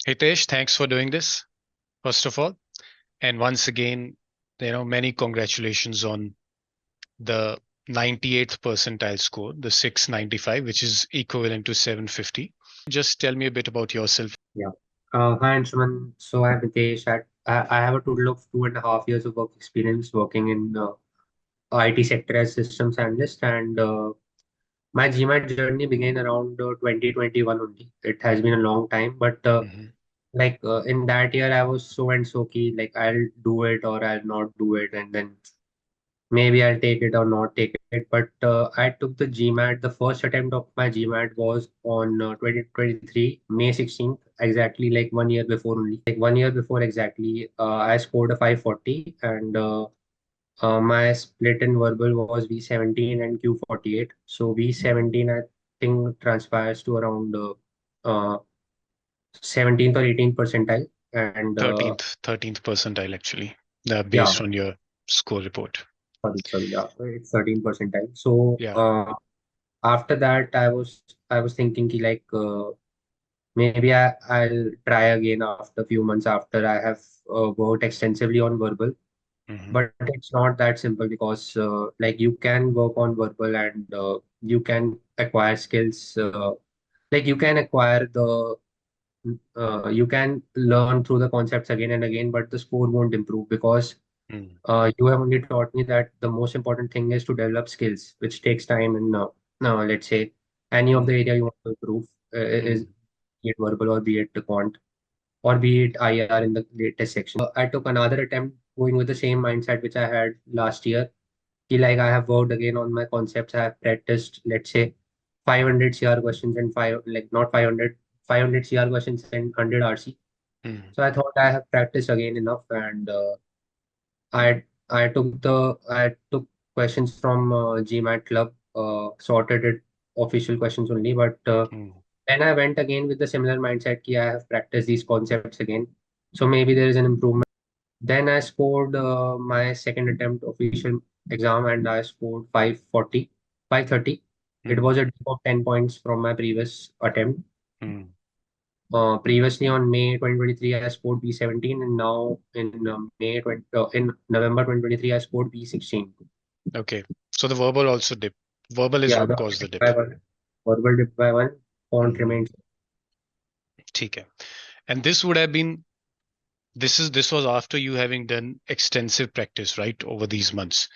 Hitesh, thanks for doing this, first of all. And once again, many congratulations on the 98th percentile score, the 695, which is equivalent to 750. Just tell me a bit about yourself. Yeah. Hi, Anshuman. So I'm Hitesh. I have a total of 2.5 years of work experience working in IT sector as systems analyst, and my GMAT journey began around 2021 only. It has been a long time, but Mhm. in that year, I was so and so key, like I'll do it or I'll not do it, and then maybe I'll take it or not take it. But I took the GMAT. The first attempt of my GMAT was on 2023, May 16th, exactly like 1 year before only. Like 1 year before exactly, I scored a 540, and my split in verbal was V17 and Q48. So V17, I think, transpires to around uh, 17th or 18th percentile. And 13th percentile, actually, yeah, based on your score report. sorry, yeah, it's 13th percentile. So Yeah. after that, I was thinking ki like maybe I'll try again after a few months after I have worked extensively on verbal. Hmm. But it's not that simple because like you can work on verbal and you can acquire skills. Like you can acquire the you can learn through the concepts again and again, but the score won't improve because Mm. you have only taught me that the most important thing is to develop skills, which takes time in let's say any of the Mm. area you want to improve, is Mm. be it verbal or be it the quant or be it IR in the latest section. I took another attempt going with the same mindset which I had last year. Like I have worked again on my concepts. I have practiced, let's say, 500 CR questions and five, like not 500, 500 CR questions and 100 RC. Mm. So I thought I have practiced again enough, and I took questions from GMAT Club, sorted it official questions only, but Mm. then I went again with the similar mindset ki I have practiced these concepts again. So maybe there is an improvement. Then I scored my second attempt official exam and I scored 540, 530. It Mm. was a dip of 10 points from my previous attempt. Mm. Previously on May 2023, I scored B17, and now in in November 2023, I scored B16. Okay. So the verbal also dip. Verbal is Yeah, what the caused the dip dip. by one, verbal dip by one, font Hmm. remains. ठीक है. And this would have been this was after you having done extensive practice, right, over these months.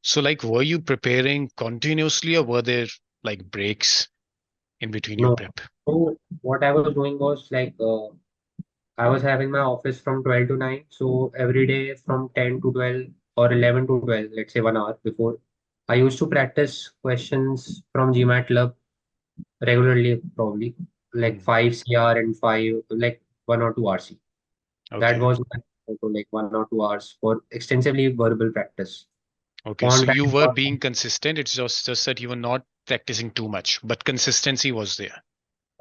So like were you preparing continuously or were there like breaks in between your No. prep? So what I was doing was like I was having my office from 12 to 9. So every day from 10 to 12 or 11 to 12, let's say 1 hour before, I used to practice questions from GMAT Club regularly, probably like Hmm. 5 CR and 5, like 1 or 2 RC. That Okay. was my like 1 or 2 hours for extensively verbal practice. Okay. So On you time, were being consistent. It's just that you were not practicing too much, but consistency was there.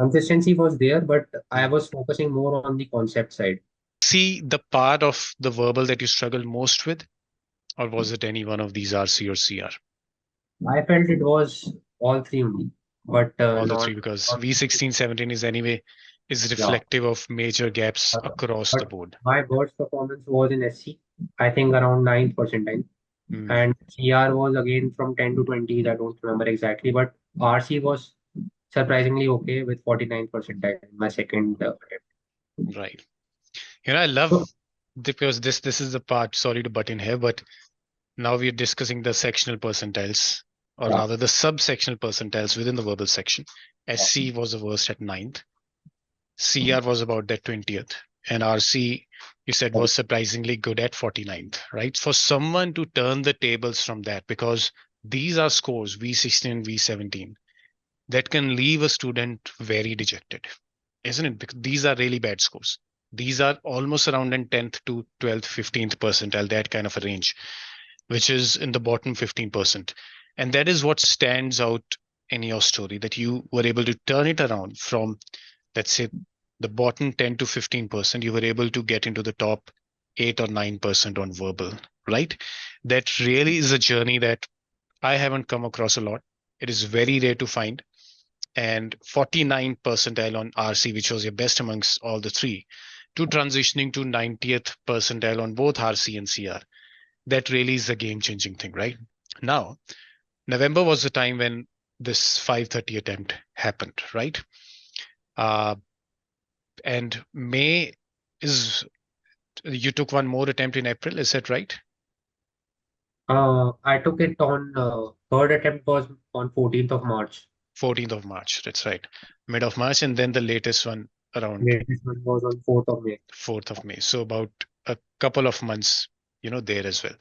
consistency was there, but I Hmm. was focusing more on the concept side. See the part of the verbal that you struggled most with, or was it any one of these RC or CR? I felt it was all three only, but All the not, three, because not V16, 17 is anyway is yeah. reflective of major gaps But across but the board. my worst performance was in SC, I think around ninth percentile. Hmm. And CR was again from 10 to 20s, I don't remember exactly, but RC was surprisingly okay with 49th percentile, my second attempt. Right. I love So, because this is the part, sorry to butt in here, but now we're discussing the sectional percentiles, or yeah, rather the subsectional percentiles within the verbal section. yeah, SC was the worst at ninth. CR was about that 20th. And RC, you said, right. was surprisingly good at 49th, right? For someone to turn the tables from that, because these are scores, V16 and V17, that can leave a student very dejected, isn't it? Because these are really bad scores. These are almost around in 10th to 12th, 15th percentile, that kind of a range, which is in the bottom 15%. And that is what stands out in your story, that you were able to turn it around from, let's say, the bottom 10 to 15%, you were able to get into the top 8 or 9% on verbal, right? That really is a journey that I haven't come across a lot. It is very rare to find. and 49 percentile on RC, which was your best amongst all the three, to transitioning to 90th percentile on both RC and CR. That really is a game changing thing, right? Now, November was the time when this 530 attempt happened, right? Uh, and May is, you took one more attempt in April, is that right? I took it on third attempt was on 14th of March. 14th of March, that's right. Mid of March, and then the latest one around Latest one was on 4th of May. 4th of May. So about a couple of months, there as well.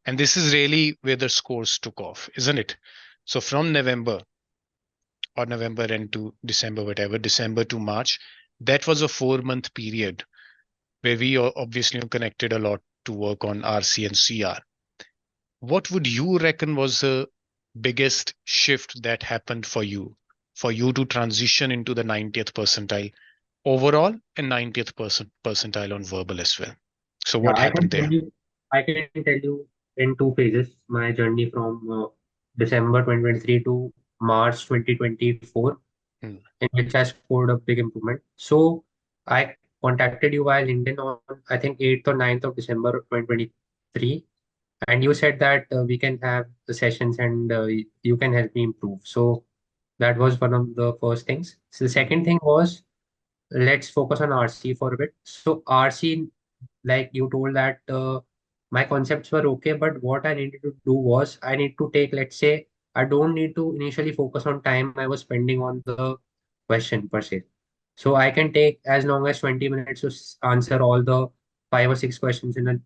And this is really where the scores took off, isn't it? So from November or November and to December, whatever, December to March, that was a 4 month period where we obviously connected a lot to work on RC and CR. What would you reckon was the biggest shift that happened for you to transition into the 90th percentile overall and 90th percentile on verbal as well? So Yeah, what happened there? I can tell you in two phases my journey from December 2023 to March 2024, Hmm, in which I scored a big improvement. So I contacted you via LinkedIn on I think 8th or 9th of December 2023, and you said that we can have the sessions and you can help me improve. So that was one of the first things. So the hmm, second thing was let's focus on RC for a bit. So RC, like you told that my concepts were okay, but what I needed to do was I need to take, let's say, I don't need to initially focus on time I was spending on the question per se. So I can take as long as 20 minutes to answer all the five or six questions in a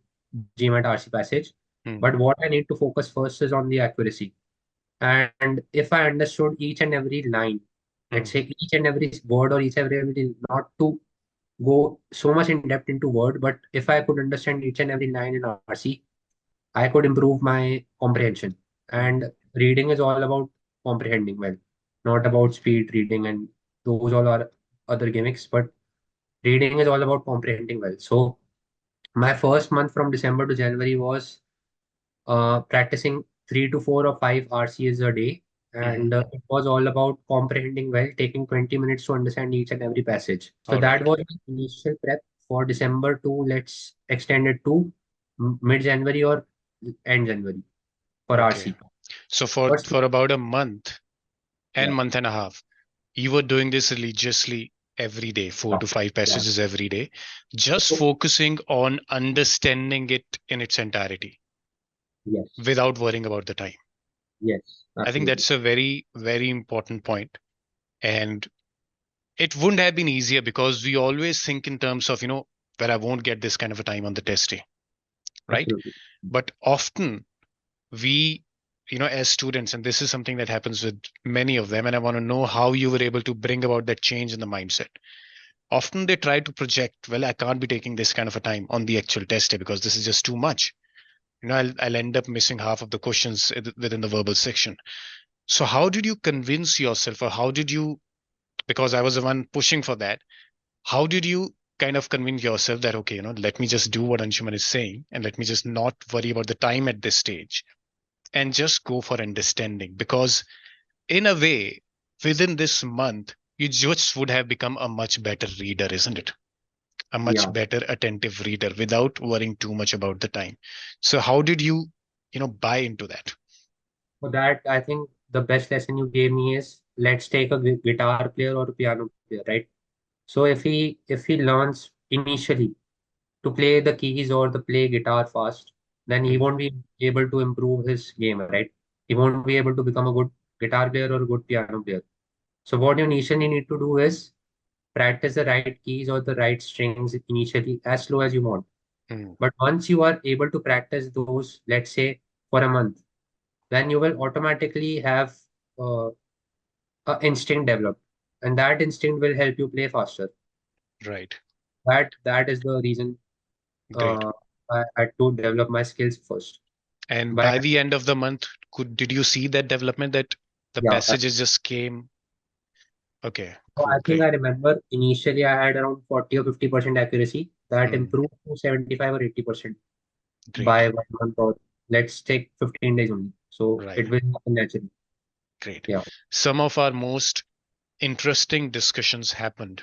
GMAT RC passage. hmm, But what I need to focus first is on the accuracy. And if I understood each and every line, let's hmm, say each and every word or each and every, not to go so much in depth into word, but if I could understand each and every line in RC, I could improve my comprehension. hmm. And reading is all about comprehending well, not about speed reading and those all are other gimmicks, but reading is all about comprehending well. So my first month from December to January was practicing 3 to 4 or 5 RCs a day. Hmm. And it was all about comprehending well, taking 20 minutes to understand each and every passage. So All that right. was the initial prep for December to let's extend it to mid-January or end January for Okay. RC. So for But about a month and yeah, month and a half, you were doing this religiously every day, four yeah, to five yeah. passages every day, just So, focusing on understanding it in its entirety yes, without worrying about the time. yes, I think absolutely. that's a very, very important point. And it wouldn't have been easier because we always think in terms of, well, I won't get this kind of a time on the test day, right? Absolutely. But often we, as students, and this is something that happens with many of them, and I want to know how you were able to bring about that change in the mindset. Often they try to project, well, I can't be taking this kind of a time on the actual test day because this is just too much. I'll end up missing half of the questions within the verbal section. So how did you convince yourself, or how did you, because I was the one pushing for that, how did you kind of convince yourself that, okay, let me just do what Anshuman is saying and let me just not worry about the time at this stage and just go for understanding? Because in a way, within this month, you just would have become a much better reader, isn't it? A much Yeah. better attentive reader without worrying too much about the time. So how did you, buy into that? For that, I think the best lesson you gave me is let's take a guitar player or a piano player, right? So if he learns initially to play the keys or the play guitar fast, then he Hmm, won't be able to improve his game, right? He won't be able to become a good guitar player or a good piano player. So what you initially need to do is practice the right keys or the right strings initially as slow as you want. hmm, But once you are able to practice those, let's say for a month, then you will automatically have uh, a instinct developed, and that instinct will help you play faster. right. That is the reason Great. uh, I had to develop my skills first. And By by the end of the month, did you see that development, that the yeah, passages just came? Okay, so cool, I think great, I remember initially I had around 40 or 50% accuracy that hmm, improved to 75 or 80% great, by 1 month, or let's take 15 days only. So right, it will happen naturally. great. Yeah. Some of our most interesting discussions happened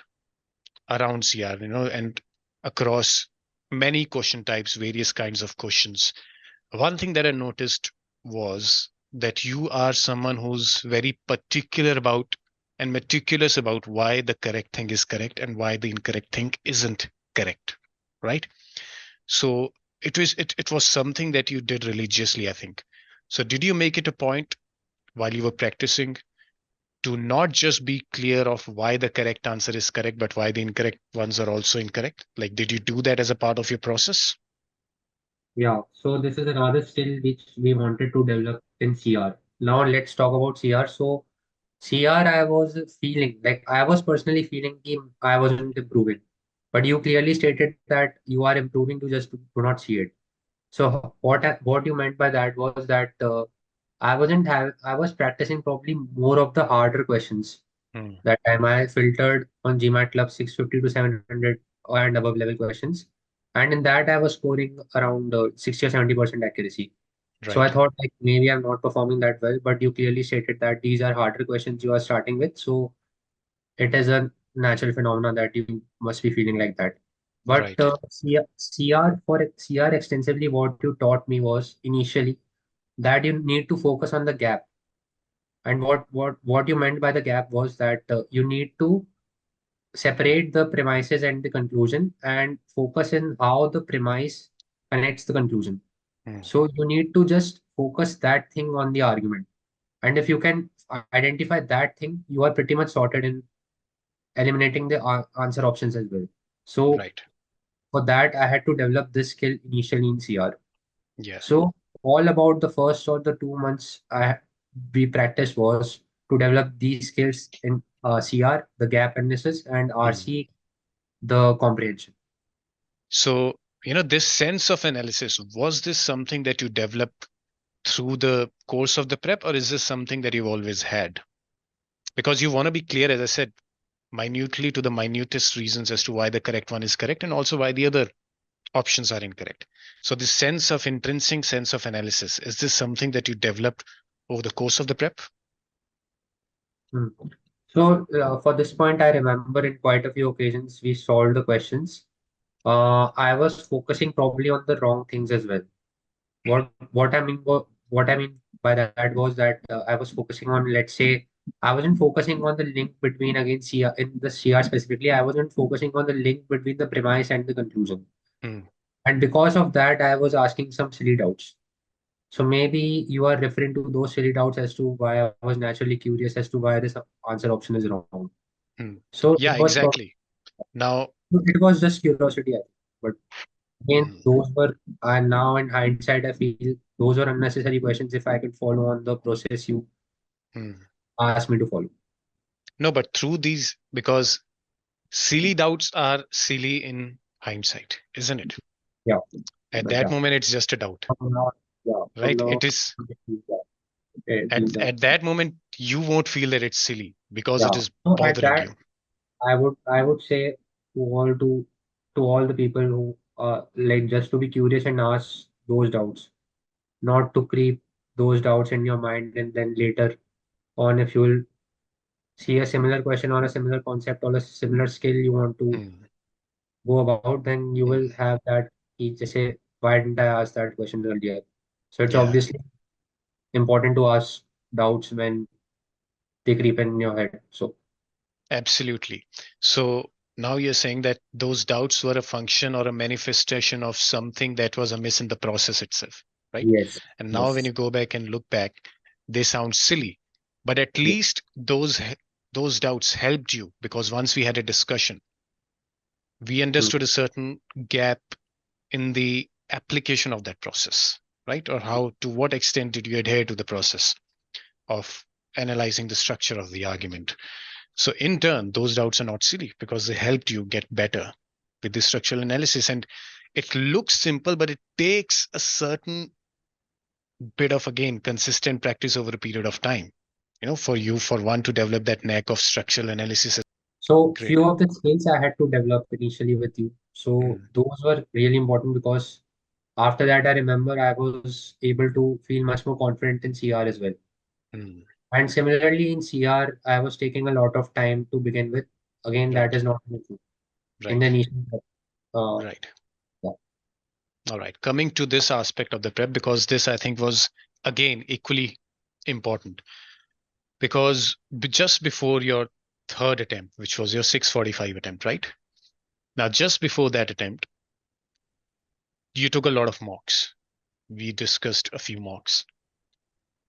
around CR, and across many question types, various kinds of questions. One thing that I noticed was that you are someone who's very particular about and meticulous about why the correct thing is correct and why the incorrect thing isn't correct, right? So it was something that you did religiously, I think. So did you make it a point while you were practicing to not just be clear of why the correct answer is correct, but why the incorrect ones are also incorrect? Like, did you do that as a part of your process? Yeah, so this is another skill which we wanted to develop in CR. Now let's talk about CR. So CR, I was feeling like I was personally feeling I wasn't improving, but you clearly stated that you are improving to just do not see it. So what you meant by that was that I was practicing probably more of the harder questions. Hmm, That time I filtered on GMAT Club 650 to 700 and above level questions. And in that I was scoring around 60 or 70% accuracy. So I right, thought like maybe I'm not performing that well, but you clearly stated that these are harder questions you are starting with. So it is a natural phenomenon that you must be feeling like that. But right. CR extensively, what you taught me was initially that you need to focus on the gap. And what you meant by the gap was that you need to separate the premises and the conclusion and focus in how the premise connects the conclusion. Hmm, So you need to just focus that thing on the argument. And if you can identify that thing, you are pretty much sorted in eliminating the answer options as well. So right. for that, I had to develop this skill initially in CR. Yeah. So all about the first or the 2 months we practiced was to develop these skills in CR, the gap analysis, and Hmm. RC, the comprehension. So, this sense of analysis, was this something that you developed through the course of the prep, or is this something that you've always had? Because you want to be clear, as I said, minutely to the minutest reasons as to why the correct one is correct and also why the other options are incorrect. So, this sense of intrinsic sense of analysis, is this something that you developed over the course of the prep? Hmm. So for this point, I remember in quite a few occasions we solved the questions. I was focusing probably on the wrong things as well. What I mean by that was that I was focusing on, let's say, I wasn't focusing on the link between again CR in the CR specifically. I wasn't focusing on the link between the premise and the conclusion, Hmm, and because of that, I was asking some silly doubts. So maybe you are referring to those silly doubts as to why I was naturally curious as to why this answer option is wrong. hmm. So Yeah, exactly. Now, it was just curiosity, I think. But again, hmm, those were, and now in hindsight, I feel those were unnecessary questions if I could follow on the process you hmm. asked me to follow. No, but through these, because silly doubts are silly in hindsight, isn't it? Yeah, At but that yeah. moment, it's just a doubt, From now, yeah, from right? now, It is yeah, these at are, that moment you won't feel that it's silly because it yeah. is So at bothering that, you. I would say to all the people who like just to be curious and ask those doubts, not to creep those doubts in your mind, and then later on, if you'll see a similar question or a similar concept or a similar skill you want to Hmm, go about, then you will hmm. have that just say, why didn't I ask that question earlier? So it's Yeah, obviously important to ask doubts when they creep in your head. So absolutely. So now you're saying that those doubts were a function or a manifestation of something that was amiss in the process itself, right? yes, And now when yes, you go back and look back, they sound silly, but at yes. least those doubts helped you because once we had a discussion, we Mm. understood a certain gap in the application of that process, right? Or how, to what extent did you adhere to the process of analyzing the structure of the argument? So, in turn, those doubts are not silly because they helped you get better with the structural analysis. And it looks simple, but it takes a certain bit of, again, consistent practice over a period of time. For you, for one to develop that knack of structural analysis is So great. few of the skills I had to develop initially with you. So Mm, those were really important because after that, I remember I was able to feel much more confident in CR as well. mm. And similarly in CR, I was taking a lot of time to begin with. Again, that Right. is not an issue in Right. the niche. Uh, Right. yeah. All right. Coming to this aspect of the prep, because this I think was again equally important, because just before your third attempt, which was your 645 attempt, right? Now, just before that attempt, you took a lot of mocks. We discussed a few mocks,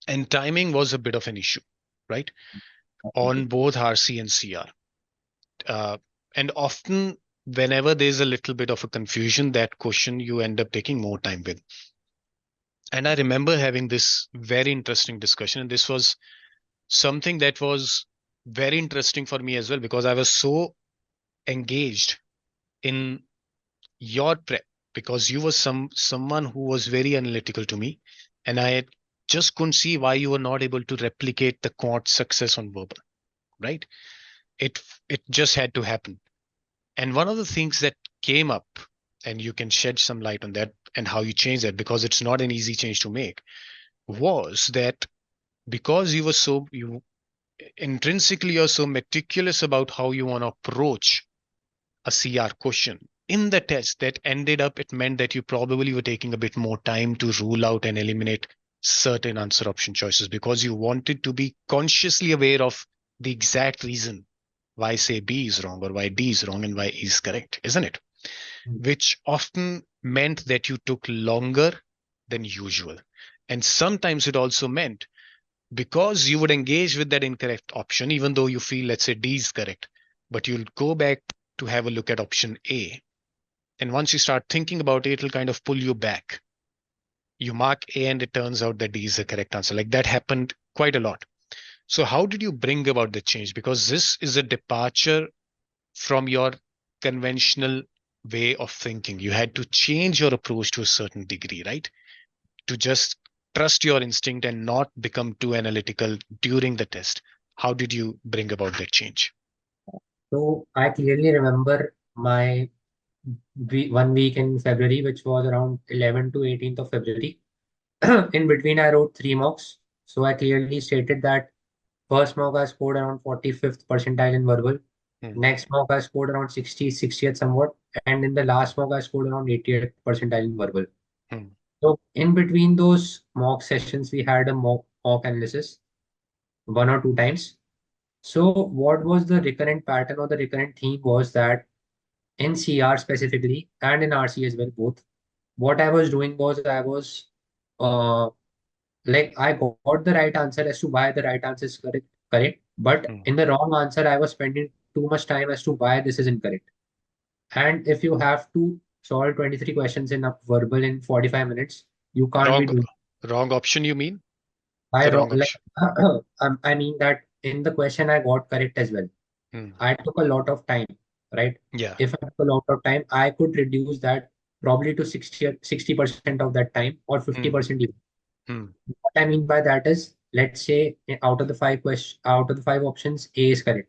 and timing was a bit of an issue, right? On both RC and CR. Uh, and often, whenever there's a little bit of a confusion, that question you end up taking more time with. And I remember having this very interesting discussion, and this was something that was very interesting for me as well, because I was so engaged in your prep, because you were someone who was very analytical to me, and I just couldn't see why you were not able to replicate the quant success on verbal, right? It just had to happen. And one of the things that came up, and you can shed some light on that and how you change that, because it's not an easy change to make, was that because you intrinsically you're so meticulous about how you want to approach a CR question in the test, that ended up, it meant that you probably were taking a bit more time to rule out and eliminate certain answer option choices, because you wanted to be consciously aware of the exact reason why, say, B is wrong, or why D is wrong, and why E is correct, isn't it? Which often meant that you took longer than usual. And sometimes it also meant, because you would engage with that incorrect option, even though you feel, let's say, D is correct, but you'll go back to have a look at option A. And once you start thinking about it, it'll kind of pull you back. You mark A and it turns out that D is the correct answer. Like that happened quite a lot. So, how did you bring about the change? Because this is a departure from your conventional way of thinking. You had to change your approach to a certain degree, right? To just trust your instinct and not become too analytical during the test. How did you bring about that change? So I clearly remember my 1 week in February, which was around 11th to 18th of February. In between, I wrote three mocks. So I clearly stated that first mock I scored around 45th percentile in verbal. Hmm, Next mock I scored around 60, 60th somewhat. And in the last mock I scored around 80th percentile in verbal. hmm, So in between those mock sessions, we had a mock analysis one or two times. So what was the recurrent pattern or the recurrent theme was that in CR specifically and in RC as well, both, what I was doing was I was uh, like I got the right answer as to why the right answer is correct, but hmm. in the wrong answer, I was spending too much time as to why this is incorrect. And if you have to solve 23 questions in a verbal in 45 minutes, you can't be Wrong, doing. wrong option, you mean? I The wrong like option. I mean that in the question I got correct as well. Hmm. I took a lot of time, right? Yeah. If I took a lot of time, I could reduce that probably to 60% of that time or Hmm, 50% even. hmm, What I mean by that is, let's say out of the five options, A is correct.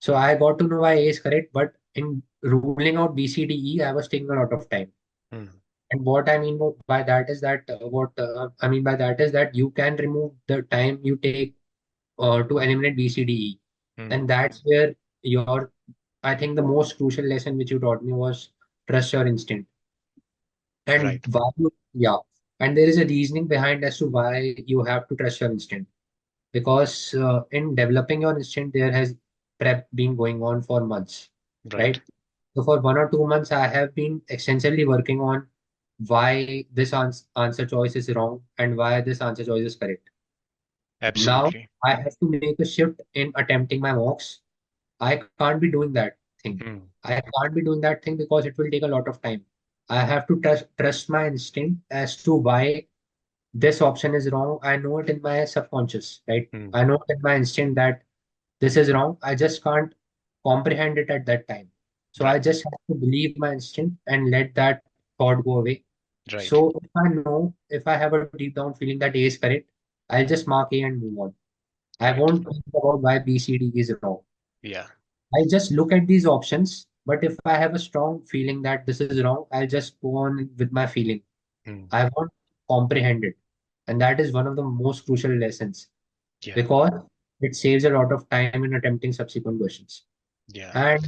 So hmm, I got to know why A is correct, but in ruling out B, C, D, E, I was taking a lot of time. hmm, And what I mean by that is that what I mean by that is that you can remove the time you take to eliminate B, C, D, E. hmm. And that's where your, I think the most crucial lesson which you taught me was trust your instinct. And Right. why yeah. And there is a reasoning behind as to why you have to trust your instinct. Because in developing your instinct, there has prep been going on for months, Right. right? So for 1 or 2 months, I have been extensively working on why this answer choice is wrong and why this answer choice is correct. Now Absolutely. I have to make a shift in attempting my mocks. I can't be doing that thing. Hmm, I can't be doing that thing because it will take a lot of time. I have to trust my instinct as to why this option is wrong. I know it in my subconscious, right? hmm. I know it in my instinct that this is wrong. I just can't comprehend it at that time. So I Right. just have to believe my instinct and let that thought go away. Right. So if I have a deep down feeling that A is correct, I'll just mark A and move on. I Right. won't think about why B, C, D is wrong. Yeah. I just look at these options, but if I have a strong feeling that this is wrong, I'll just go on with my feeling. Hmm. I won't comprehend it. And that is one of the most crucial lessons. Yeah. because it saves a lot of time in attempting subsequent questions. Yeah. And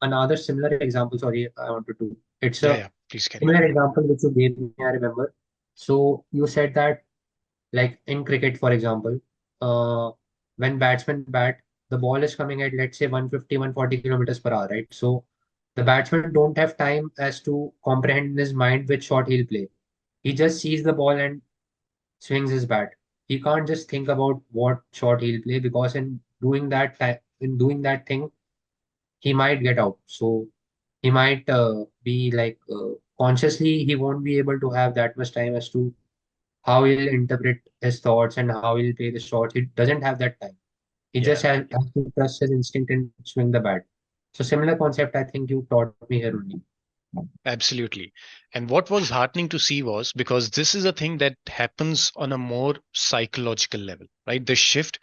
another similar example, sorry, I wanted to. It's Yeah. a Yeah. Please carry on. similar example which you gave me, I remember. So you said that, like in cricket, for example, uh, when batsmen bat, the ball is coming at, let's say, 150, 140 kilometers per hour, right? So the batsman don't have time as to comprehend in his mind which shot he'll play. He just sees the ball and swings his bat. He can't just think about what shot he'll play, because in doing that thing, he might get out. So he might be like, consciously he won't be able to have that much time as to how he'll interpret his thoughts and how he'll play the shot. He doesn't have that time. He just Yeah. has to trust his instinct and swing the bat. So similar concept, I think you taught me here only. Absolutely. And what was heartening to see was because this is a thing that happens on a more psychological level, right? The shift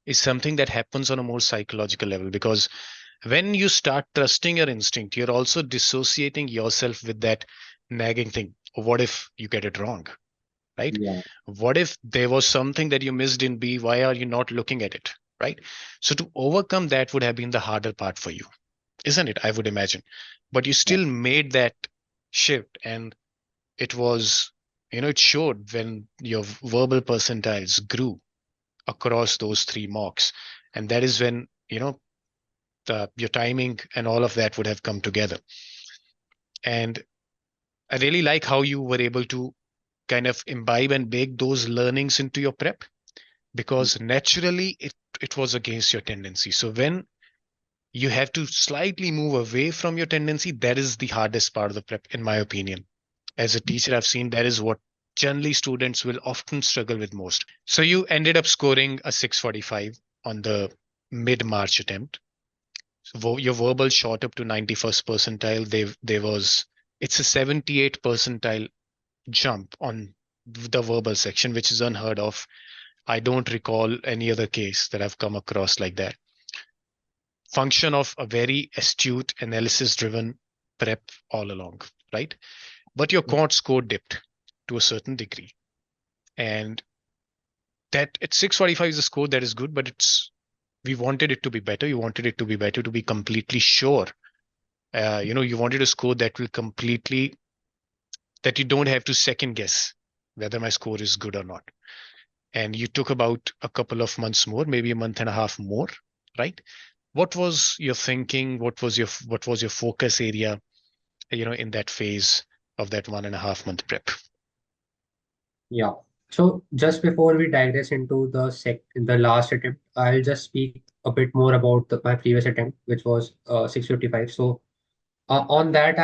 is something that happens on a more psychological level because when you start trusting your instinct, you're also dissociating yourself with that nagging thing. What if you get it wrong, right? Yeah, What if there was something that you missed in B? Why are you not looking at it, right? So to overcome that would have been the harder part for you, isn't it? I would imagine. But you yeah, still made that shift and it was, it showed when your verbal percentiles grew across those three mocks. And that is when, your timing and all of that would have come together. And I really like how you were able to kind of imbibe and bake those learnings into your prep because naturally it was against your tendency. So when you have to slightly move away from your tendency, that is the hardest part of the prep, in my opinion. As a teacher, I've seen that is what generally students will often struggle with most. So you ended up scoring a 645 on the mid March attempt. So your verbal shot up to 91st percentile. It's a 78 percentile jump on the verbal section, which is unheard of. I don't recall any other case that I've come across like that. Function of a very astute, analysis driven prep all along, right? But your quant score dipped to a certain degree. And that at 645 is a score that is good, but we wanted it to be better. You wanted it to be better to be completely sure. You wanted a score that you don't have to second guess whether my score is good or not. And you took about a couple of months more, maybe a month and a half more, right? What was your thinking? What was your focus area, in that phase of that 1.5 month prep? yeah. So just before we digress into the last attempt, I'll just speak a bit more about my previous attempt, which was 655. So on that,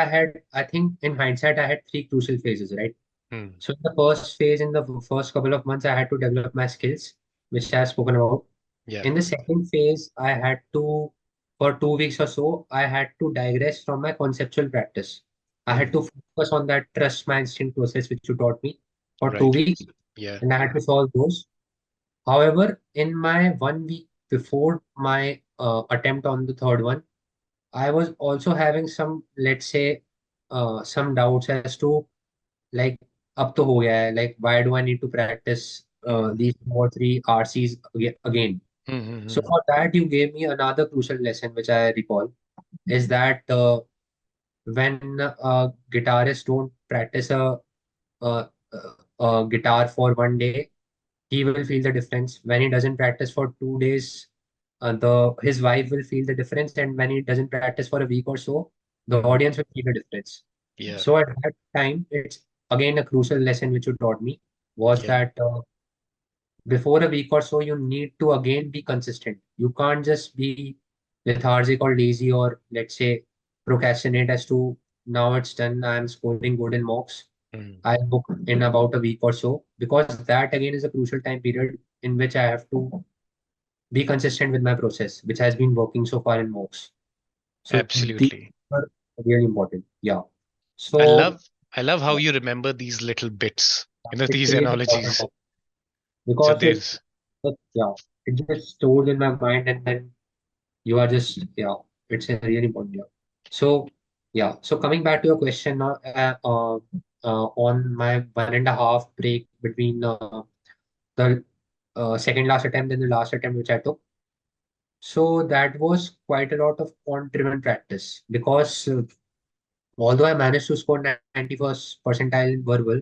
I think in hindsight, I had three crucial phases, right? Hmm. So in the first phase, in the first couple of months, I had to develop my skills, which I have spoken about. Yeah. In the second phase, for 2 weeks or so, I had to digress from my conceptual practice. I had Hmm. to focus on that trust my instinct process, which you taught me for two Right. weeks, Yeah. and I had to solve those. However, in my 1 week before my attempt on the third one, I was also having some, let's say, some doubts as to, like, up to ho gaya hai, like, why do I need to practice Hmm. these 2 or 3 RCs again? Hmm. Hmm. So Hmm. for that, you gave me another crucial lesson, which I recall, is that when guitarists don't practice a, a guitar for 1 day, he will feel the difference. When he doesn't practice for 2 days, the his wife will feel the difference, and when he doesn't practice for a week or so, the Hmm. audience will feel the difference. Yeah. So at that time, it's again a crucial lesson which you taught me, was Yeah. that before a week or so, you need to again be consistent. You can't just be lethargic or lazy, or let's say procrastinate as to now it's done, I'm scoring good in mocks, Hmm. I'll book in about a week or so, because that again is a crucial time period in which I have to be consistent with my process, which has been working so far in mocks. So these Absolutely. are really important. Yeah. I So love I love how you remember these little bits, it's these really important analogies. So because there's yeah, it just stores in my mind, and then you are just, yeah, it's a really important. Yeah. So yeah, so coming back to your question now, on my 1.5 break between the second last attempt than the last attempt which I took. So that was quite a lot of quant-driven practice because although I managed to score 91st percentile in verbal,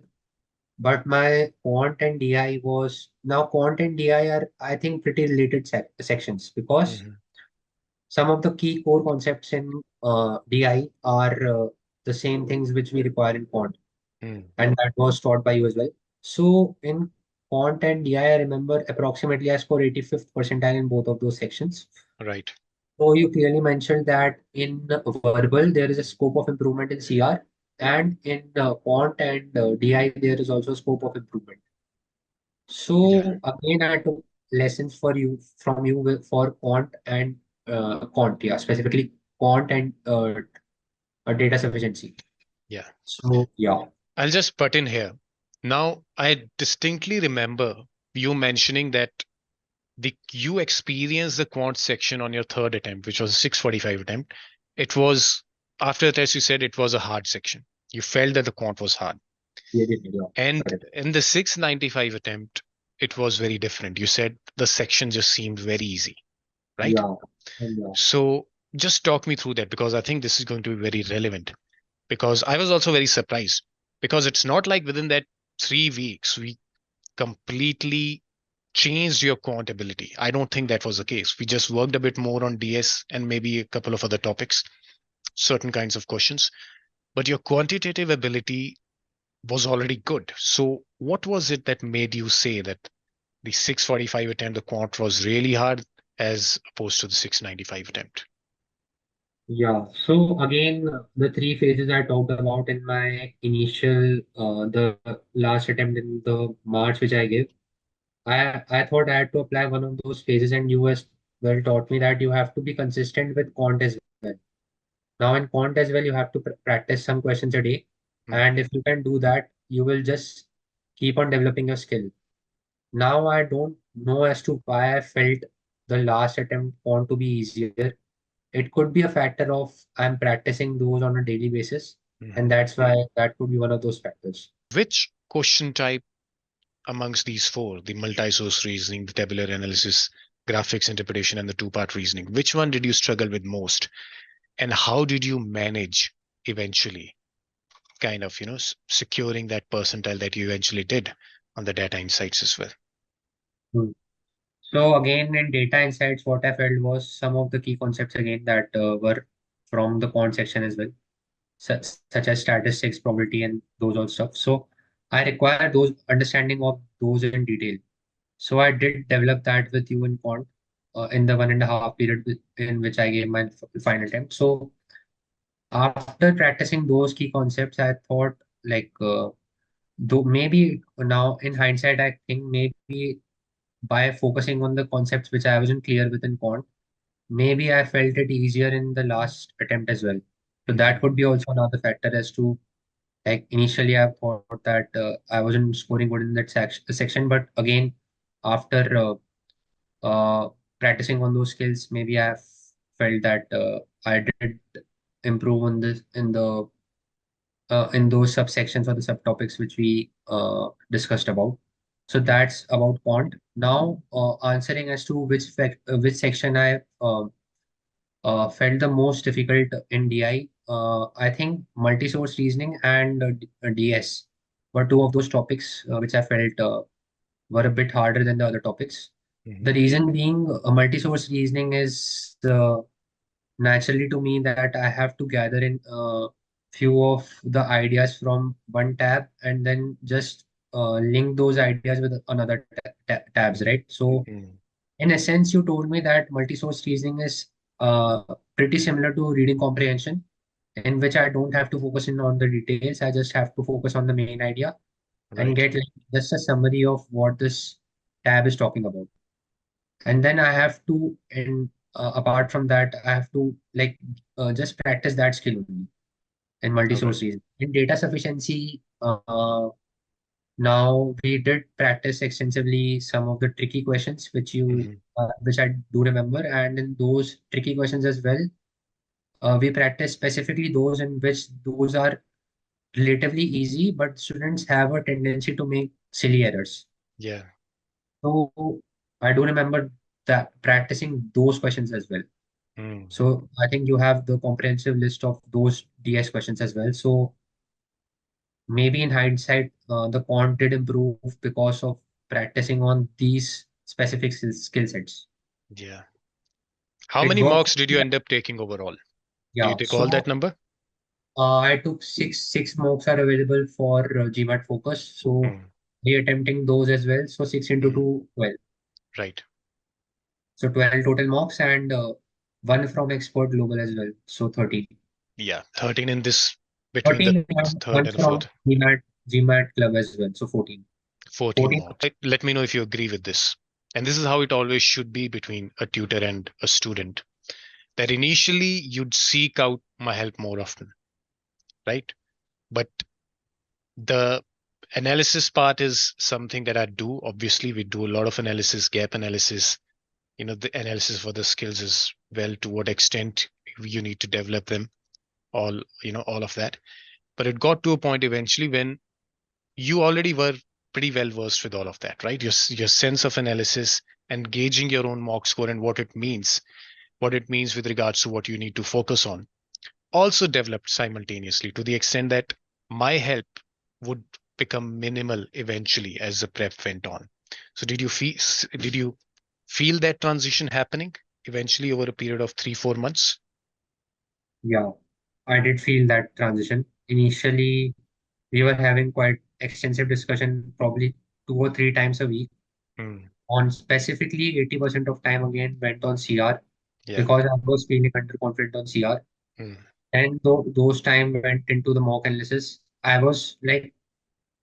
but my quant and DI was now quant and DI are I think pretty related sections because Hmm. some of the key core concepts in DI are the same things which we require in quant, Mm. and that was taught by you as well. So in quant and DI, I remember approximately I scored 85th percentile in both of those sections. Right. So you clearly mentioned that in verbal there is a scope of improvement in CR, and in quant and DI there is also scope of improvement. Yeah. So again, I took lessons for you from you for quant and quant, yeah, specifically quant and data sufficiency. Yeah. So yeah, I'll just butt in here. Now, I distinctly remember you mentioning that you experienced the quant section on your third attempt, which was a 645 attempt. It was after the test, you said it was a hard section. You felt that the quant was hard. yeah, yeah, yeah, And correct. in the 695 attempt, it was very different. You said the section just seemed very easy, right? Yeah, yeah, So just talk me through that because I think this is going to be very relevant. Because I was also very surprised because it's not like within that 3 weeks we completely changed your quant ability. I don't think that was the case. We just worked a bit more on DS and maybe a couple of other topics, certain kinds of questions, but your quantitative ability was already good. So what was it that made you say that the 645 attempt, the quant was really hard as opposed to the 695 attempt? yeah. So again, the three phases I talked about in my initial, the last attempt in the March which I gave, I thought I had to apply one of those phases, and you as well taught me that you have to be consistent with quant as well. Now in quant as well, you have to practice some questions a day, Mhm. and if you can do that, you will just keep on developing your skill. Now I don't know as to why I felt the last attempt quant to be easier. It could be a factor of I'm practicing those on a daily basis, and Mhm. that's why that could be one of those factors. Which question type amongst these four, the multi-source reasoning, the tabular analysis, graphics interpretation, and the two-part reasoning, which one did you struggle with most? And how did you manage eventually kind of, securing that percentile that you eventually did on the data insights as well? Hmm. So again, in data insights, what I felt was some of the key concepts again that were from the quant section as well, such as statistics, probability, and those all stuff. So I require those understanding of those in detail. So I did develop that with you in quant in the 1.5 period in which I gave my final attempt. So after practicing those key concepts, I thought like though maybe now in hindsight, I think maybe by focusing on the concepts which I wasn't clear with in quant, maybe I felt it easier in the last attempt as well. So that Mhm. could be also another factor as to like initially I thought that I wasn't scoring good in that section, but again after practicing on those skills, maybe I have felt that I did improve on this in those subsections or the subtopics which we discussed about. So Mhm. that's about quant. Now, answering as to which section I felt the most difficult in DI, I think multi-source reasoning and DS were two of those topics which I felt were a bit harder than the other topics. The Mhm. reason being, multi-source reasoning is naturally to me that I have to gather in few of the ideas from one tab and then just link those ideas with another tabs, right? So Mhm. in essence, you told me that multi-source reasoning is pretty similar to reading comprehension, in which I don't have to focus in on the details. I just have to focus on the main idea and Right. get like, just a summary of what this tab is talking about. And then I have to, and apart from that, I have to like just practice that skill only in All right. multi-source reasoning. In data sufficiency, now we did practice extensively some of the tricky questions Mhm. which I do remember, and in those tricky questions as well, we practice specifically those in which those are relatively easy, but students have a tendency to make silly errors. Yeah. So I do remember that practicing those questions as well. Mm, So I think you have the comprehensive list of those DS questions as well. So maybe in hindsight, the quant did improve because of practicing on these specific skill sets. yeah. How It many worked mocks for did me. you end up taking overall? Do you Yeah. recall that So number? I took six mocks are available for GMAT Focus. So Mm, re-attempting those as well. So 6 into mm, 2, 12. right. So 12 total mocks and one from Expert Global as well. So 13. Yeah. 13 in this between the 13 and third one and the from fourth. GMAT Club as well. So 14. 14 14. more. Right? Let me know if you agree with this. And this is how it always should be between a tutor and a student. That initially you'd seek out my help more often, right? But the analysis part is something that I do. Obviously, we do a lot of analysis, gap analysis, the analysis for the skills as well, to what extent you need to develop them, all of that. But it got to a point eventually when you already were pretty well versed with all of that, right? Your sense of analysis and gauging your own mock score and what it means with regards to what you need to focus on also developed simultaneously, to the extent that my help would become minimal eventually as the prep went on. So did you feel that transition happening eventually over a period of 3-4 months? Yeah, I did feel that transition. Initially, we were having quite extensive discussion, probably 2 or 3 times a week. Mm, On specifically 80% of time again went on CR yeah. because I was feeling underconfident on CR. Mm, And those time went into the mock analysis. I was like,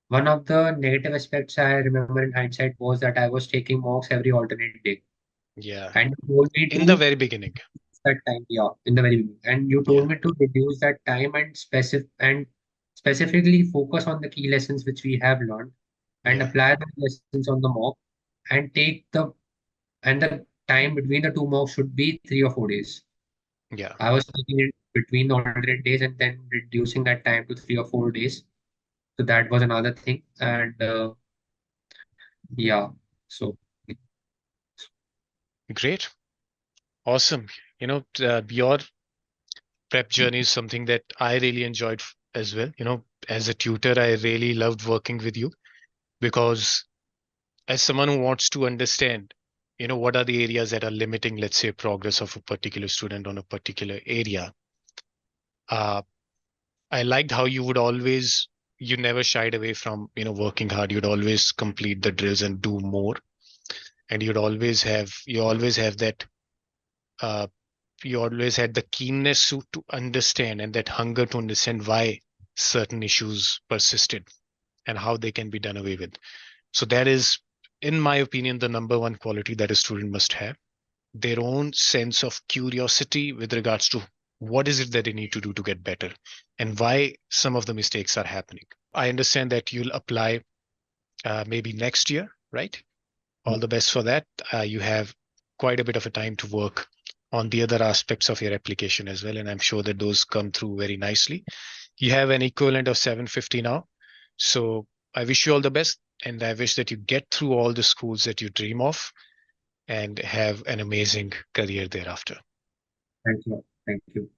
one of the negative aspects I remember in hindsight was that I was taking mocks every alternate day. yeah. And you told me In the to very beginning. that time, yeah, in the very beginning. And you Yeah. told me to reduce that time and specifically focus on the key lessons which we have learned and Yeah. apply those lessons on the mock and the time between the two mocks should be 3 or 4 days. Yeah. I was taking it between the alternate days and then reducing that time to 3 or 4 days. So that was another thing. And yeah, so Great. Awesome. Your prep journey is something that I really enjoyed as well. As a tutor, I really loved working with you because as someone who wants to understand, what are the areas that are limiting, let's say, progress of a particular student on a particular area. Uh, I liked how you never shied away from, working hard. You'd always complete the drills and do more. And you always have that, uh, you always had the keenness to understand and that hunger to understand why certain issues persisted and how they can be done away with. So that is, in my opinion, the number one quality that a student must have: their own sense of curiosity with regards to what is it that they need to do to get better and why some of the mistakes are happening. I understand that you'll apply maybe next year, right? All the best for that. You have quite a bit of a time to work on the other aspects of your application as well, and I'm sure that those come through very nicely. You have an equivalent of 750 now, so I wish you all the best, and I wish that you get through all the schools that you dream of and have an amazing career thereafter. thank you. Thank you.